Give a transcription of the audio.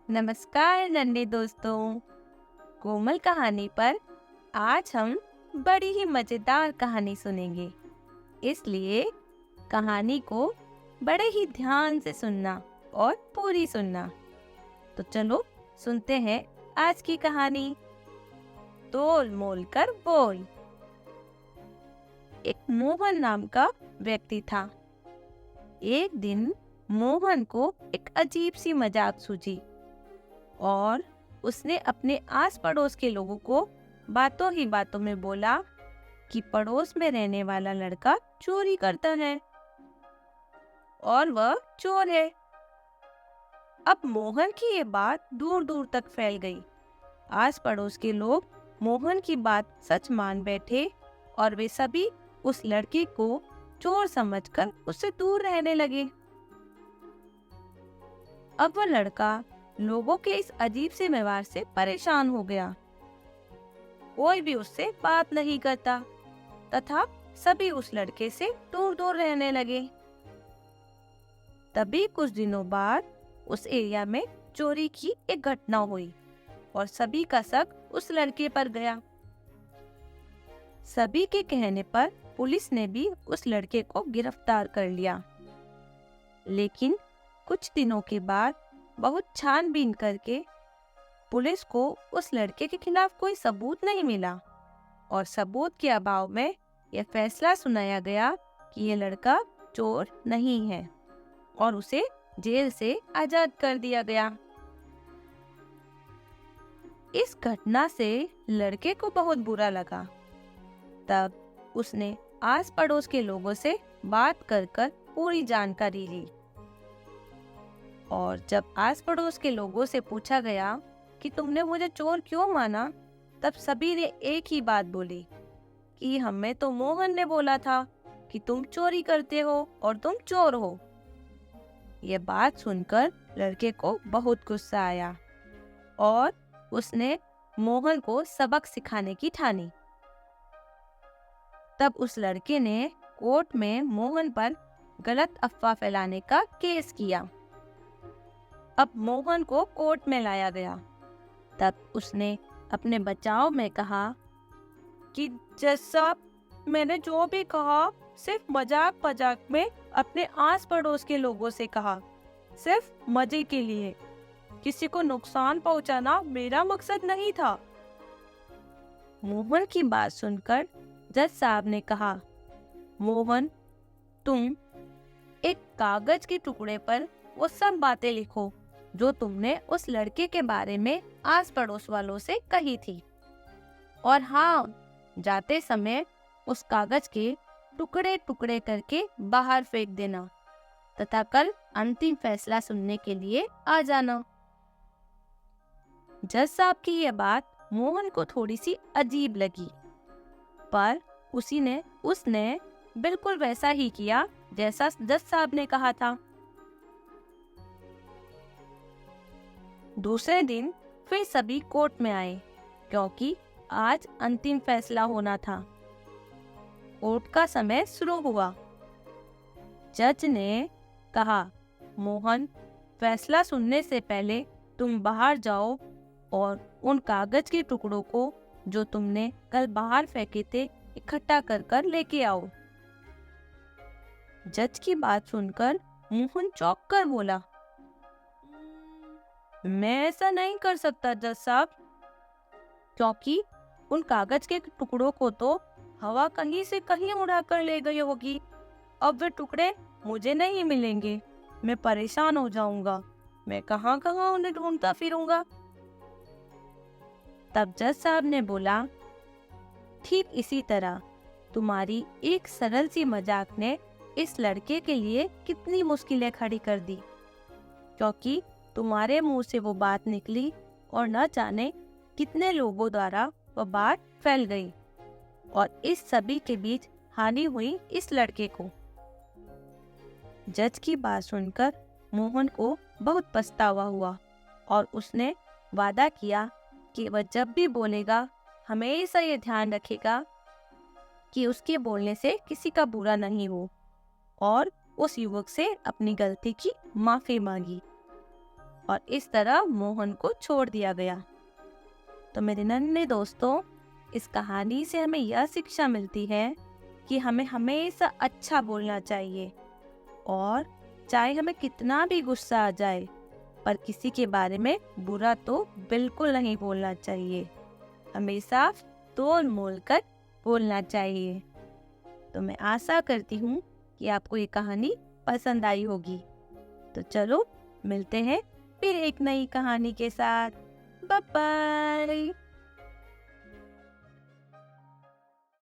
नमस्कार नन्हे दोस्तों। कोमल कहानी पर आज हम बड़ी ही मजेदार कहानी सुनेंगे। इसलिए कहानी को बड़े ही ध्यान से सुनना और पूरी सुनना। तो चलो सुनते हैं आज की कहानी। तोल मोल कर बोल। एक मोहन नाम का व्यक्ति था। एक दिन मोहन को एक अजीब सी मजाक सूझी और उसने अपने आस पड़ोस के लोगों को बातों ही बातों में बोला कि पड़ोस में रहने वाला लड़का चोरी करता है और वह चोर है। अब मोहन की ये बात दूर दूर तक फैल गई। आस पड़ोस के लोग मोहन की बात सच मान बैठे और वे सभी उस लड़के को चोर समझकर उससे दूर रहने लगे। अब वह लड़का लोगों के इस अजीब से व्यवहार से परेशान हो गया। कोई भी उससे बात नहीं करता तथा सभी उस लड़के से दूर दूर रहने लगे। तभी कुछ दिनों बाद उस एरिया में चोरी की एक घटना हुई और सभी का शक उस लड़के पर गया। सभी के कहने पर पुलिस ने भी उस लड़के को गिरफ्तार कर लिया। लेकिन कुछ दिनों के बाद बहुत छानबीन करके पुलिस को उस लड़के के खिलाफ कोई सबूत नहीं मिला और सबूत के अभाव में यह फैसला सुनाया गया कि यह लड़का चोर नहीं है और उसे जेल से आजाद कर दिया गया। इस घटना से लड़के को बहुत बुरा लगा। तब उसने आस पड़ोस के लोगों से बात कर पूरी जानकारी ली और जब आस पड़ोस के लोगों से पूछा गया कि तुमने मुझे चोर क्यों माना, तब सभी ने एक ही बात बोली कि हमें तो मोहन ने बोला था कि तुम चोरी करते हो और तुम चोर हो। यह बात सुनकर लड़के को बहुत गुस्सा आया और उसने मोहन को सबक सिखाने की ठानी। तब उस लड़के ने कोर्ट में मोहन पर गलत अफवाह फैलाने का केस किया। अब मोहन को कोर्ट में लाया गया। तब उसने अपने बचाव में कहा कि जज साहब, मैंने जो भी कहा सिर्फ मजाक मजाक में अपने आस पड़ोस के लोगों से कहा, सिर्फ मजे के लिए। किसी को नुकसान पहुंचाना मेरा मकसद नहीं था। मोहन की बात सुनकर जज साहब ने कहा, मोहन, तुम एक कागज के टुकड़े पर वो सब बातें लिखो जो तुमने उस लड़के के बारे में आस पड़ोस वालों से कही थी। और हाँ, जाते समय उस कागज के टुकड़े टुकड़े करके बाहर फेंक देना तथा कल अंतिम फैसला सुनने के लिए आ जाना। जज साहब की यह बात मोहन को थोड़ी सी अजीब लगी, पर उसने बिल्कुल वैसा ही किया जैसा जज साहब ने कहा था। दूसरे दिन फिर सभी कोर्ट में आए क्योंकि आज अंतिम फैसला होना था। कोर्ट का समय शुरू हुआ। जज ने कहा, मोहन, फैसला सुनने से पहले तुम बाहर जाओ और उन कागज के टुकड़ों को जो तुमने कल बाहर फेंके थे इकट्ठा कर लेके आओ। जज की बात सुनकर मोहन चौंक कर बोला, मैं ऐसा नहीं कर सकता जज साहब, क्योंकि उन कागज के टुकड़ों को तो हवा कहीं से कहीं उड़ा कर ले गई होगी। अब वे टुकड़े मुझे नहीं मिलेंगे। मैं परेशान हो जाऊंगा। मैं कहाँ कहाँ उन्हें ढूंढता फिरूंगा। तब जज साहब ने बोला, ठीक इसी तरह तुम्हारी एक सरल सी मजाक ने इस लड़के के लिए कितनी मुश्किलें खड़ी कर दी, क्योंकि तुम्हारे मुंह से वो बात निकली और न जाने कितने लोगों द्वारा वह बात फैल गई और इस सभी के बीच हानि हुई इस लड़के को। जज की बात सुनकर मोहन को बहुत पछतावा हुआ और उसने वादा किया कि वह जब भी बोलेगा हमेशा ये ध्यान रखेगा कि उसके बोलने से किसी का बुरा नहीं हो, और उस युवक से अपनी गलती की माफी मांगी। और इस तरह मोहन को छोड़ दिया गया। तो मेरे नन्हे दोस्तों, इस कहानी से हमें यह शिक्षा मिलती है कि हमें हमेशा अच्छा बोलना चाहिए, और चाहे हमें कितना भी गुस्सा आ जाए, पर किसी के बारे में बुरा तो बिल्कुल नहीं बोलना चाहिए। हमेशा तोल मोल कर बोलना चाहिए। तो मैं आशा करती हूँ कि आपको ये कहानी पसंद आई होगी। तो चलो मिलते हैं फिर एक नई कहानी के साथ। Bye bye.